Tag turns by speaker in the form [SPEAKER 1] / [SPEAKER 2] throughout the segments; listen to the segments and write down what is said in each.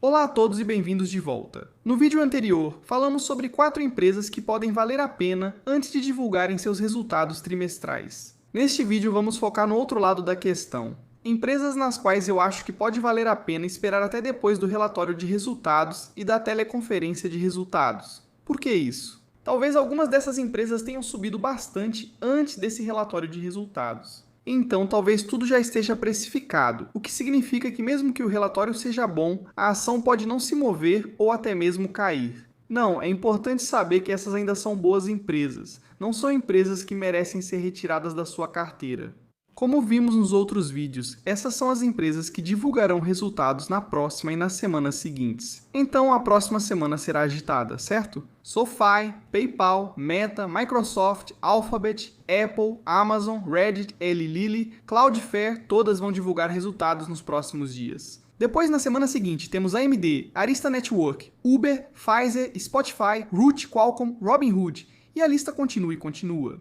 [SPEAKER 1] Olá a todos e bem-vindos de volta. No vídeo anterior, falamos sobre 4 empresas que podem valer a pena antes de divulgarem seus resultados trimestrais. Neste vídeo, vamos focar no outro lado da questão. Empresas nas quais eu acho que pode valer a pena esperar até depois do relatório de resultados e da teleconferência de resultados. Por que isso? Talvez algumas dessas empresas tenham subido bastante antes desse relatório de resultados. Então, talvez tudo já esteja precificado, o que significa que mesmo que o relatório seja bom, a ação pode não se mover ou até mesmo cair. Não, é importante saber que essas ainda são boas empresas, não são empresas que merecem ser retiradas da sua carteira. Como vimos nos outros vídeos, essas são as empresas que divulgarão resultados na próxima e nas semanas seguintes. Então a próxima semana será agitada, certo? SoFi, PayPal, Meta, Microsoft, Alphabet, Apple, Amazon, Reddit, Eli Lilly, Cloudflare, todas vão divulgar resultados nos próximos dias. Depois, na semana seguinte, temos AMD, Arista Network, Uber, Pfizer, Spotify, Root, Qualcomm, Robinhood, e a lista continua e continua.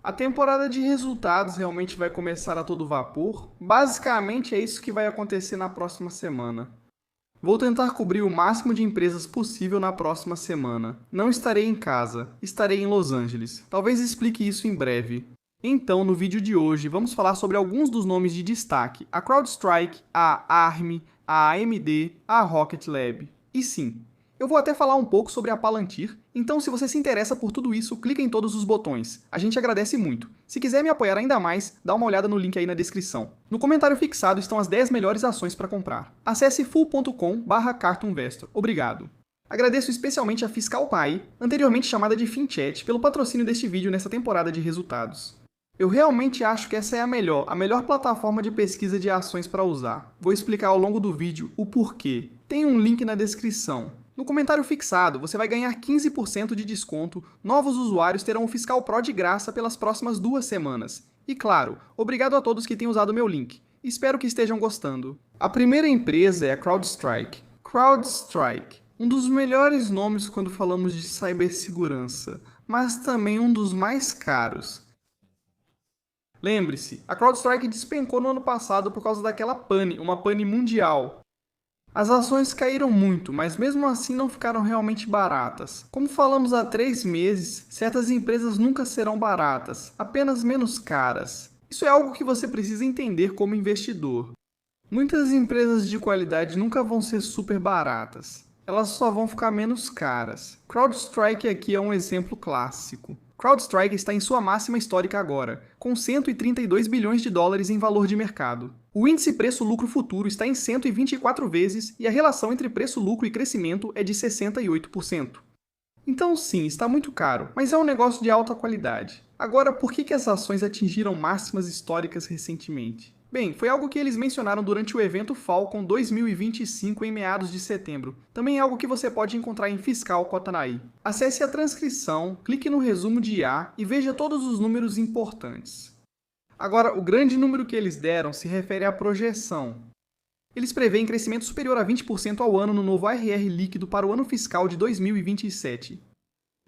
[SPEAKER 1] A temporada de resultados realmente vai começar a todo vapor. Basicamente é isso que vai acontecer na próxima semana. Vou tentar cobrir o máximo de empresas possível na próxima semana. Não estarei em casa, estarei em Los Angeles. Talvez explique isso em breve. Então, no vídeo de hoje, vamos falar sobre alguns dos nomes de destaque: a CrowdStrike, a ARM, a AMD, a Rocket Lab. E sim, eu vou até falar um pouco sobre a Palantir, então se você se interessa por tudo isso, clica em todos os botões. A gente agradece muito. Se quiser me apoiar ainda mais, dá uma olhada no link aí na descrição. No comentário fixado estão as 10 melhores ações para comprar. Acesse full.com/cartoonvestor. Obrigado. Agradeço especialmente a FiscalPay, anteriormente chamada de FinChat, pelo patrocínio deste vídeo nessa temporada de resultados. Eu realmente acho que essa é a melhor plataforma de pesquisa de ações para usar. Vou explicar ao longo do vídeo o porquê. Tem um link na descrição. No comentário fixado, você vai ganhar 15% de desconto, novos usuários terão o Fiscal Pro de graça pelas próximas 2 semanas. E claro, obrigado a todos que têm usado o meu link. Espero que estejam gostando. A primeira empresa é a CrowdStrike. CrowdStrike, um dos melhores nomes quando falamos de cibersegurança, mas também um dos mais caros. Lembre-se, a CrowdStrike despencou no ano passado por causa daquela pane, uma pane mundial. As ações caíram muito, mas mesmo assim não ficaram realmente baratas. Como falamos há 3 meses, certas empresas nunca serão baratas, apenas menos caras. Isso é algo que você precisa entender como investidor. Muitas empresas de qualidade nunca vão ser super baratas. Elas só vão ficar menos caras. CrowdStrike aqui é um exemplo clássico. CrowdStrike está em sua máxima histórica agora, com 132 bilhões de dólares em valor de mercado. O índice preço-lucro futuro está em 124 vezes e a relação entre preço-lucro e crescimento é de 68%. Então sim, está muito caro, mas é um negócio de alta qualidade. Agora, por que as ações atingiram máximas históricas recentemente? Bem, foi algo que eles mencionaram durante o evento Falcon 2025 em meados de setembro. Também é algo que você pode encontrar em Fiscal Cotanaí. Acesse a transcrição, clique no resumo de IA e veja todos os números importantes. Agora, o grande número que eles deram se refere à projeção. Eles preveem crescimento superior a 20% ao ano no novo ARR líquido para o ano fiscal de 2027.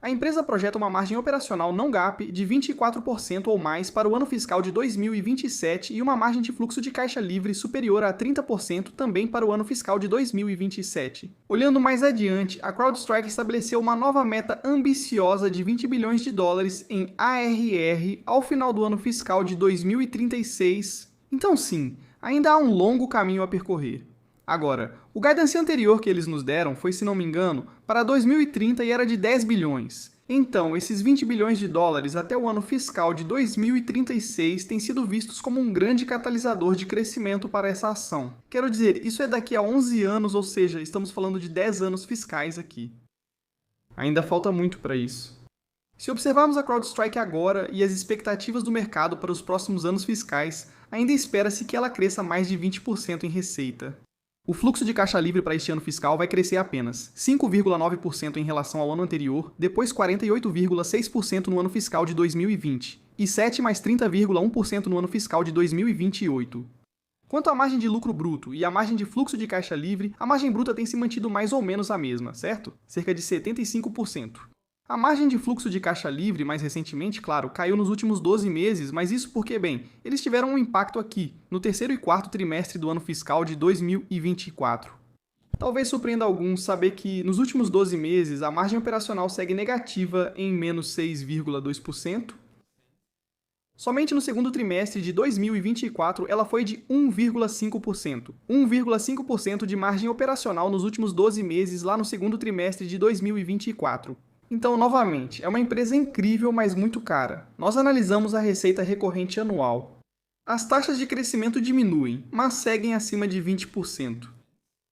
[SPEAKER 1] A empresa projeta uma margem operacional não GAAP de 24% ou mais para o ano fiscal de 2027 e uma margem de fluxo de caixa livre superior a 30% também para o ano fiscal de 2027. Olhando mais adiante, a CrowdStrike estabeleceu uma nova meta ambiciosa de 20 bilhões de dólares em ARR ao final do ano fiscal de 2036. Então sim, ainda há um longo caminho a percorrer. Agora, o guidance anterior que eles nos deram foi, se não me engano, para 2030 e era de 10 bilhões. Então, esses 20 bilhões de dólares até o ano fiscal de 2036 têm sido vistos como um grande catalisador de crescimento para essa ação. Quero dizer, isso é daqui a 11 anos, ou seja, estamos falando de 10 anos fiscais aqui. Ainda falta muito para isso. Se observarmos a CrowdStrike agora e as expectativas do mercado para os próximos anos fiscais, ainda espera-se que ela cresça mais de 20% em receita. O fluxo de caixa livre para este ano fiscal vai crescer apenas 5,9% em relação ao ano anterior, depois 48,6% no ano fiscal de 2020 e 7 mais 30,1% no ano fiscal de 2028. Quanto à margem de lucro bruto e à margem de fluxo de caixa livre, a margem bruta tem se mantido mais ou menos a mesma, certo? Cerca de 75%. A margem de fluxo de caixa livre, mais recentemente, claro, caiu nos últimos 12 meses, mas isso porque, bem, eles tiveram um impacto aqui, no terceiro e quarto trimestre do ano fiscal de 2024. Talvez surpreenda alguns saber que, nos últimos 12 meses, a margem operacional segue negativa em menos 6,2%. Somente no segundo trimestre de 2024, ela foi de 1,5%. 1,5% de margem operacional nos últimos 12 meses, lá no segundo trimestre de 2024. Então, novamente, é uma empresa incrível, mas muito cara. Nós analisamos a receita recorrente anual. As taxas de crescimento diminuem, mas seguem acima de 20%.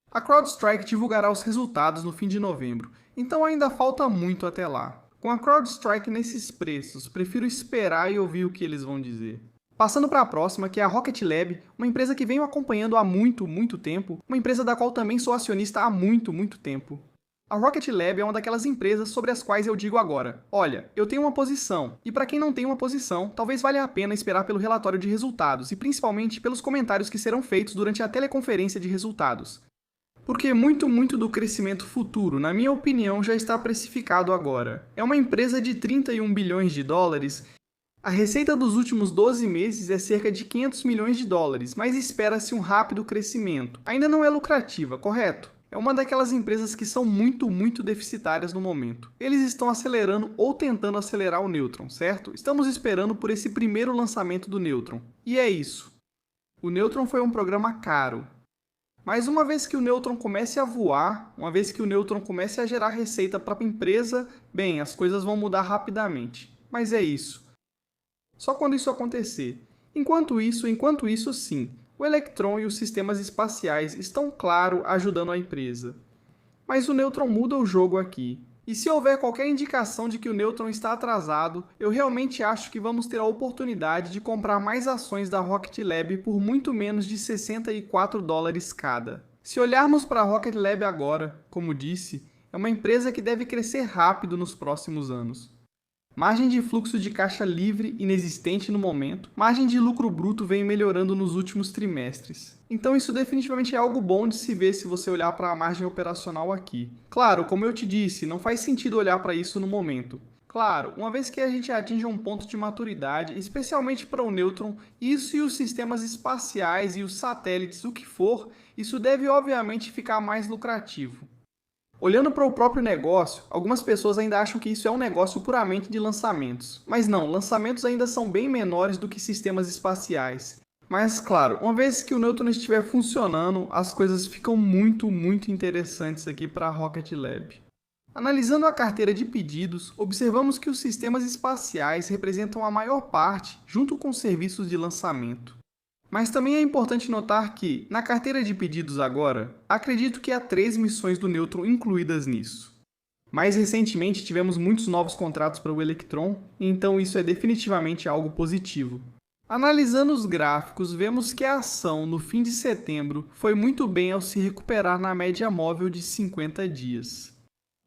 [SPEAKER 1] A CrowdStrike divulgará os resultados no fim de novembro, então ainda falta muito até lá. Com a CrowdStrike nesses preços, prefiro esperar e ouvir o que eles vão dizer. Passando para a próxima, que é a Rocket Lab, uma empresa que venho acompanhando há muito tempo, uma empresa da qual também sou acionista há muito tempo. A Rocket Lab é uma daquelas empresas sobre as quais eu digo agora, olha, eu tenho uma posição, e para quem não tem uma posição, talvez valha a pena esperar pelo relatório de resultados, e principalmente pelos comentários que serão feitos durante a teleconferência de resultados. Porque muito do crescimento futuro, na minha opinião, já está precificado agora. É uma empresa de 31 bilhões de dólares. A receita dos últimos 12 meses é cerca de 500 milhões de dólares, mas espera-se um rápido crescimento. Ainda não é lucrativa, correto? É uma daquelas empresas que são muito deficitárias no momento. Eles estão acelerando ou tentando acelerar o Neutron, certo? Estamos esperando por esse primeiro lançamento do Neutron. E é isso. O Neutron foi um programa caro. Mas uma vez que o Neutron comece a voar, uma vez que o Neutron comece a gerar receita para a empresa, bem, as coisas vão mudar rapidamente. Mas é isso. Só quando isso acontecer. Enquanto isso sim, o Electron e os sistemas espaciais estão, claro, ajudando a empresa. Mas o Neutron muda o jogo aqui. E se houver qualquer indicação de que o Neutron está atrasado, eu realmente acho que vamos ter a oportunidade de comprar mais ações da Rocket Lab por muito menos de 64 dólares cada. Se olharmos para a Rocket Lab agora, como disse, é uma empresa que deve crescer rápido nos próximos anos. Margem de fluxo de caixa livre inexistente no momento, margem de lucro bruto vem melhorando nos últimos trimestres. Então isso definitivamente é algo bom de se ver se você olhar para a margem operacional aqui. Claro, como eu te disse, não faz sentido olhar para isso no momento. Claro, uma vez que a gente atinge um ponto de maturidade, especialmente para o Neutron, isso e os sistemas espaciais e os satélites, o que for, isso deve obviamente ficar mais lucrativo. Olhando para o próprio negócio, algumas pessoas ainda acham que isso é um negócio puramente de lançamentos. Mas não, lançamentos ainda são bem menores do que sistemas espaciais. Mas claro, uma vez que o Neutron estiver funcionando, as coisas ficam muito interessantes aqui para a Rocket Lab. Analisando a carteira de pedidos, observamos que os sistemas espaciais representam a maior parte, junto com os serviços de lançamento. Mas também é importante notar que, na carteira de pedidos agora, acredito que há 3 missões do Neutron incluídas nisso. Mais recentemente tivemos muitos novos contratos para o Electron, então isso é definitivamente algo positivo. Analisando os gráficos, vemos que a ação no fim de setembro foi muito bem ao se recuperar na média móvel de 50 dias.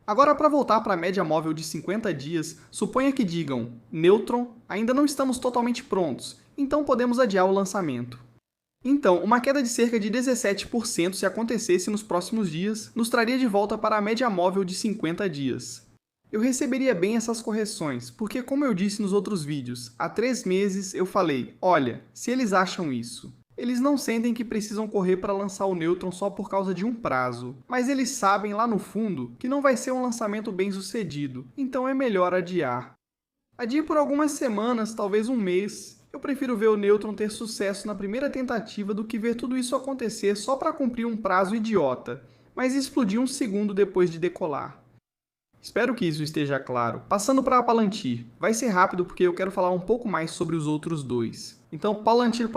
[SPEAKER 1] Agora, para voltar para a média móvel de 50 dias, suponha que digam, Neutron, ainda não estamos totalmente prontos, então podemos adiar o lançamento. Então, uma queda de cerca de 17% se acontecesse nos próximos dias, nos traria de volta para a média móvel de 50 dias. Eu receberia bem essas correções, porque como eu disse nos outros vídeos, há 3 meses eu falei, olha, se eles acham isso, eles não sentem que precisam correr para lançar o Neutron só por causa de um prazo, mas eles sabem lá no fundo que não vai ser um lançamento bem sucedido, então é melhor adiar. Adie por algumas semanas, talvez um mês. Eu prefiro ver o Neutron ter sucesso na primeira tentativa do que ver tudo isso acontecer só para cumprir um prazo idiota, mas explodir um segundo depois de decolar. Espero que isso esteja claro. Passando para a Palantir. Vai ser rápido porque eu quero falar um pouco mais sobre os outros dois. Então, Palantir,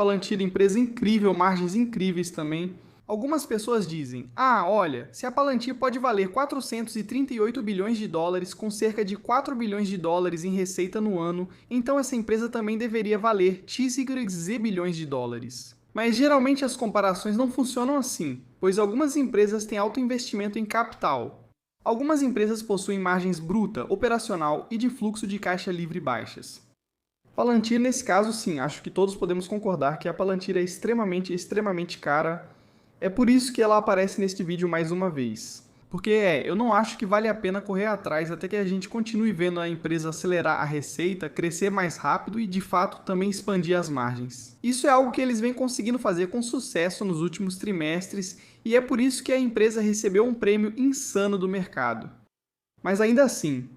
[SPEAKER 1] empresa incrível, margens incríveis também. Algumas pessoas dizem, olha, se a Palantir pode valer 438 bilhões de dólares com cerca de 4 bilhões de dólares em receita no ano, então essa empresa também deveria valer XYZ bilhões de dólares. Mas geralmente as comparações não funcionam assim, pois algumas empresas têm alto investimento em capital. Algumas empresas possuem margens bruta, operacional e de fluxo de caixa livre baixas. Palantir, nesse caso, sim, acho que todos podemos concordar que a Palantir é extremamente cara. É por isso que ela aparece neste vídeo mais uma vez. Porque eu não acho que vale a pena correr atrás até que a gente continue vendo a empresa acelerar a receita, crescer mais rápido e, de fato, também expandir as margens. Isso é algo que eles vêm conseguindo fazer com sucesso nos últimos trimestres E é por isso que a empresa recebeu um prêmio insano do mercado. Mas ainda assim,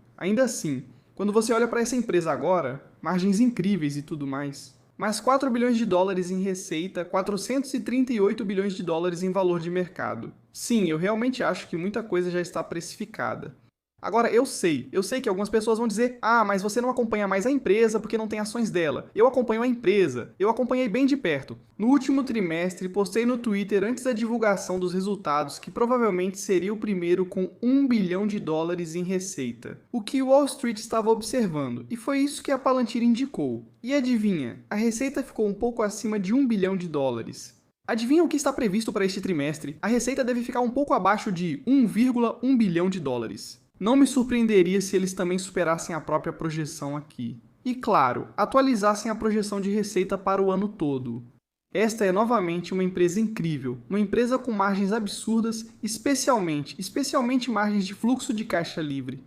[SPEAKER 1] quando você olha para essa empresa agora, margens incríveis e tudo mais, mais 4 bilhões de dólares em receita, 438 bilhões de dólares em valor de mercado. Sim, eu realmente acho que muita coisa já está precificada. Agora, eu sei que algumas pessoas vão dizer: ah, mas você não acompanha mais a empresa porque não tem ações dela. Eu acompanho a empresa, eu acompanhei bem de perto. No último trimestre, postei no Twitter antes da divulgação dos resultados que provavelmente seria o primeiro com 1 bilhão de dólares em receita. O que Wall Street estava observando, e foi isso que a Palantir indicou. E adivinha, a receita ficou um pouco acima de 1 bilhão de dólares. Adivinha o que está previsto para este trimestre? A receita deve ficar um pouco abaixo de 1,1 bilhão de dólares. Não me surpreenderia se eles também superassem a própria projeção aqui. E claro, atualizassem a projeção de receita para o ano todo. Esta é novamente uma empresa incrível, uma empresa com margens absurdas, especialmente margens de fluxo de caixa livre.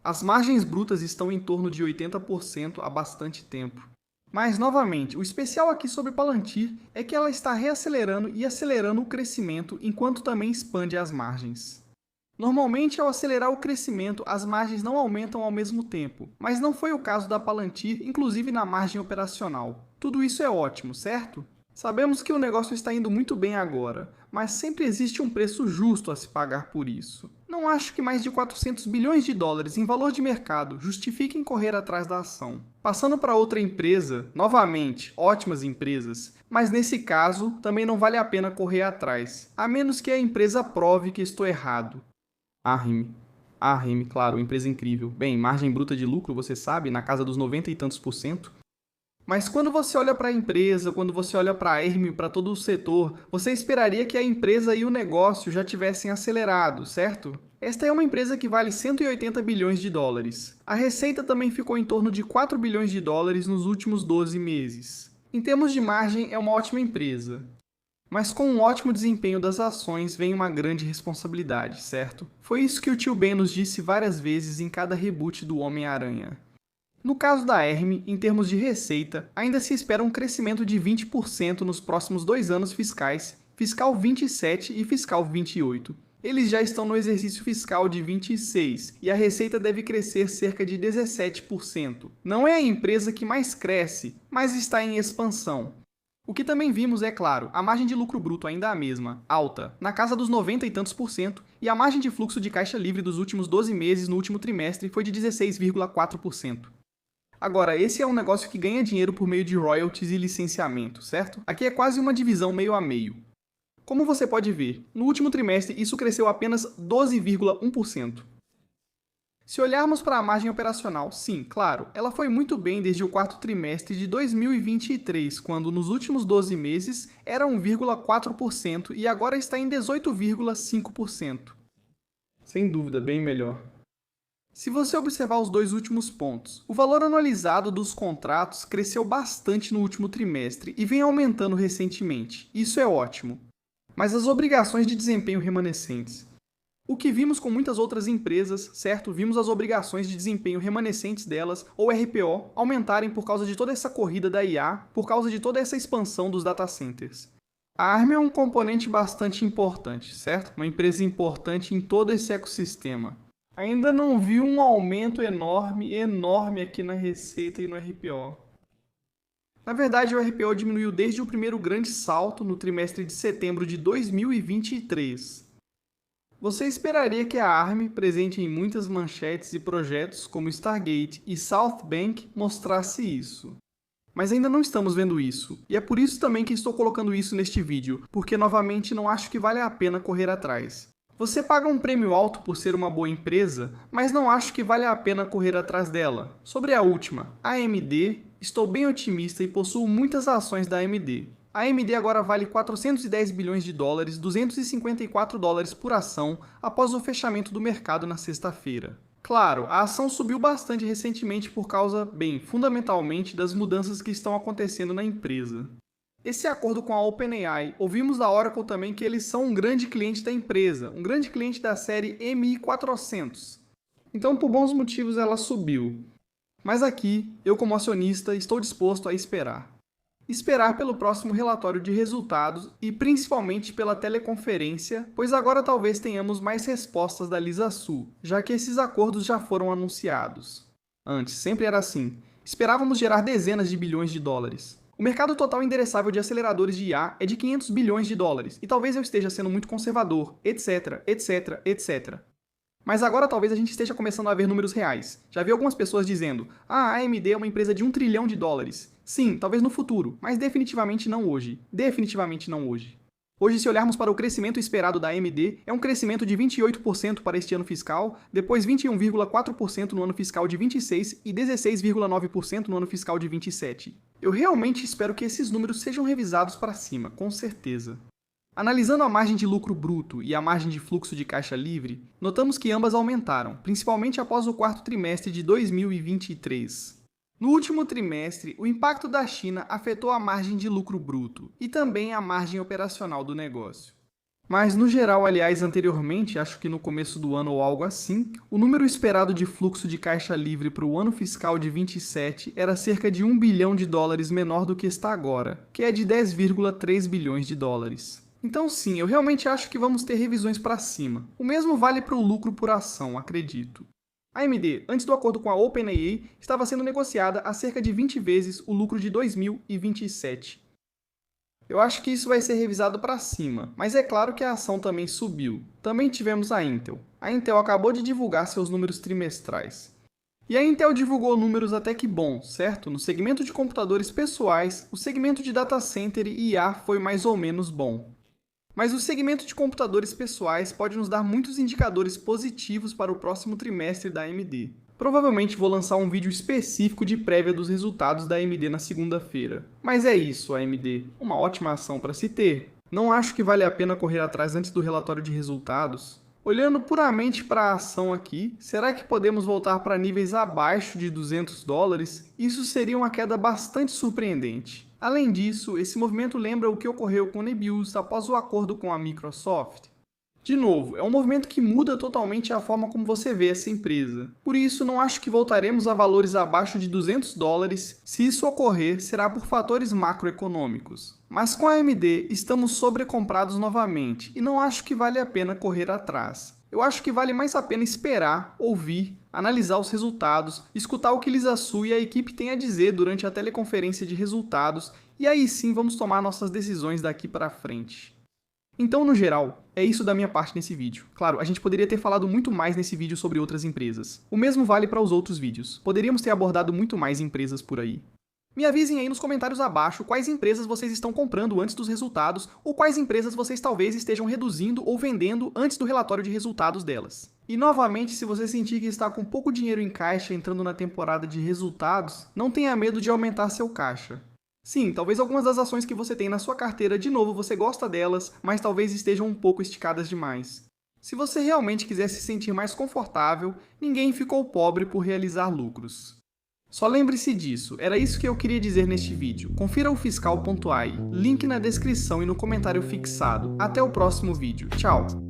[SPEAKER 1] As margens brutas estão em torno de 80% há bastante tempo. Mas, novamente, o especial aqui sobre Palantir é que ela está reacelerando e acelerando o crescimento enquanto também expande as margens. Normalmente, ao acelerar o crescimento, as margens não aumentam ao mesmo tempo, mas não foi o caso da Palantir, inclusive na margem operacional. Tudo isso é ótimo, certo? Sabemos que o negócio está indo muito bem agora, mas sempre existe um preço justo a se pagar por isso. Não acho que mais de 400 bilhões de dólares em valor de mercado justifiquem correr atrás da ação. Passando para outra empresa, novamente, ótimas empresas, mas nesse caso também não vale a pena correr atrás, a menos que a empresa prove que estou errado. A Remy, claro, empresa incrível. Bem, margem bruta de lucro, você sabe, na casa dos 90 e tantos por cento. Mas quando você olha para a empresa, quando você olha para a Hermes, para todo o setor, você esperaria que a empresa e o negócio já tivessem acelerado, certo? Esta é uma empresa que vale 180 bilhões de dólares. A receita também ficou em torno de 4 bilhões de dólares nos últimos 12 meses. Em termos de margem, é uma ótima empresa. Mas com um ótimo desempenho das ações vem uma grande responsabilidade, certo? Foi isso que o tio Ben nos disse várias vezes em cada reboot do Homem-Aranha. No caso da Hermes, em termos de receita, ainda se espera um crescimento de 20% nos próximos 2 anos fiscais, fiscal 27 e fiscal 28. Eles já estão no exercício fiscal de 26 e a receita deve crescer cerca de 17%. Não é a empresa que mais cresce, mas está em expansão. O que também vimos é, claro, a margem de lucro bruto ainda a mesma, alta, na casa dos 90 e tantos por cento, e a margem de fluxo de caixa livre dos últimos 12 meses no último trimestre foi de 16,4%. Agora, esse é um negócio que ganha dinheiro por meio de royalties e licenciamento, certo? Aqui é quase uma divisão meio a meio. Como você pode ver, no último trimestre isso cresceu apenas 12,1%. Se olharmos para a margem operacional, sim, claro, ela foi muito bem desde o quarto trimestre de 2023, quando nos últimos 12 meses era 1,4% e agora está em 18,5%. Sem dúvida, bem melhor. Se você observar os dois últimos pontos, o valor anualizado dos contratos cresceu bastante no último trimestre e vem aumentando recentemente. Isso é ótimo. Mas as obrigações de desempenho remanescentes. O que vimos com muitas outras empresas, certo? Vimos as obrigações de desempenho remanescentes delas, ou RPO, aumentarem por causa de toda essa corrida da IA, por causa de toda essa expansão dos data centers. A ARM é um componente bastante importante, certo? Uma empresa importante em todo esse ecossistema. Ainda não vi um aumento enorme aqui na receita e no RPO. Na verdade, o RPO diminuiu desde o primeiro grande salto no trimestre de setembro de 2023. Você esperaria que a ARM, presente em muitas manchetes e projetos como Stargate e SoftBank, mostrasse isso. Mas ainda não estamos vendo isso, e é por isso também que estou colocando isso neste vídeo, porque novamente não acho que vale a pena correr atrás. Você paga um prêmio alto por ser uma boa empresa, mas não acho que vale a pena correr atrás dela. Sobre a última, a AMD, estou bem otimista e possuo muitas ações da AMD. A AMD agora vale 410 bilhões de dólares, 254 dólares por ação, após o fechamento do mercado na sexta-feira. Claro, a ação subiu bastante recentemente por causa, fundamentalmente, das mudanças que estão acontecendo na empresa. Esse acordo com a OpenAI, ouvimos da Oracle também que eles são um grande cliente da empresa, um grande cliente da série MI400. Então, por bons motivos, ela subiu. Mas aqui, eu como acionista, estou disposto a esperar. esperar pelo próximo relatório de resultados e principalmente pela teleconferência, pois agora talvez tenhamos mais respostas da Lisasul, já que esses acordos já foram anunciados. Antes, sempre era assim. Esperávamos gerar dezenas de bilhões de dólares. O mercado total endereçável de aceleradores de IA é de 500 bilhões de dólares, e talvez eu esteja sendo muito conservador, etc, etc, etc. Mas agora talvez a gente esteja começando a ver números reais. Já vi algumas pessoas dizendo, a AMD é uma empresa de 1 trilhão de dólares. Sim, talvez no futuro, mas definitivamente não hoje. Definitivamente não hoje. Hoje, se olharmos para o crescimento esperado da AMD, é um crescimento de 28% para este ano fiscal, depois 21,4% no ano fiscal de 26 e 16,9% no ano fiscal de 27. Eu realmente espero que esses números sejam revisados para cima, com certeza. Analisando a margem de lucro bruto e a margem de fluxo de caixa livre, notamos que ambas aumentaram, principalmente após o quarto trimestre de 2023. No último trimestre, o impacto da China afetou a margem de lucro bruto e também a margem operacional do negócio. Mas, no geral, aliás, anteriormente, acho que no começo do ano ou algo assim, o número esperado de fluxo de caixa livre para o ano fiscal de 27 era cerca de 1 bilhão de dólares menor do que está agora, que é de 10,3 bilhões de dólares. Então sim, eu realmente acho que vamos ter revisões para cima. O mesmo vale para o lucro por ação, acredito. A AMD, antes do acordo com a OpenAI, estava sendo negociada a cerca de 20 vezes o lucro de 2027. Eu acho que isso vai ser revisado para cima, mas é claro que a ação também subiu. Também tivemos a Intel. A Intel acabou de divulgar seus números trimestrais. E a Intel divulgou números até que bons, certo? No segmento de computadores pessoais, o segmento de data center e IA foi mais ou menos bom. Mas o segmento de computadores pessoais pode nos dar muitos indicadores positivos para o próximo trimestre da AMD. Provavelmente vou lançar um vídeo específico de prévia dos resultados da AMD na segunda-feira. Mas é isso, AMD. Uma ótima ação para se ter. Não acho que vale a pena correr atrás antes do relatório de resultados. Olhando puramente para a ação aqui, será que podemos voltar para níveis abaixo de 200 dólares? Isso seria uma queda bastante surpreendente. Além disso, esse movimento lembra o que ocorreu com o Nebius após o acordo com a Microsoft. De novo, é um movimento que muda totalmente a forma como você vê essa empresa. Por isso, não acho que voltaremos a valores abaixo de 200 dólares. Se isso ocorrer, será por fatores macroeconômicos. Mas com a AMD, estamos sobrecomprados novamente e não acho que vale a pena correr atrás. Eu acho que vale mais a pena esperar, ouvir, analisar os resultados, escutar o que Lisasul e a equipe têm a dizer durante a teleconferência de resultados e aí sim vamos tomar nossas decisões daqui para frente. Então, no geral, é isso da minha parte nesse vídeo. Claro, a gente poderia ter falado muito mais nesse vídeo sobre outras empresas. O mesmo vale para os outros vídeos. Poderíamos ter abordado muito mais empresas por aí. Me avisem aí nos comentários abaixo quais empresas vocês estão comprando antes dos resultados ou quais empresas vocês talvez estejam reduzindo ou vendendo antes do relatório de resultados delas. E novamente, se você sentir que está com pouco dinheiro em caixa entrando na temporada de resultados, não tenha medo de aumentar seu caixa. Sim, talvez algumas das ações que você tem na sua carteira, de novo, você gosta delas, mas talvez estejam um pouco esticadas demais. Se você realmente quiser se sentir mais confortável, ninguém ficou pobre por realizar lucros. Só lembre-se disso, era isso que eu queria dizer neste vídeo. Confira o fiscal.ai, link na descrição e no comentário fixado. Até o próximo vídeo. Tchau!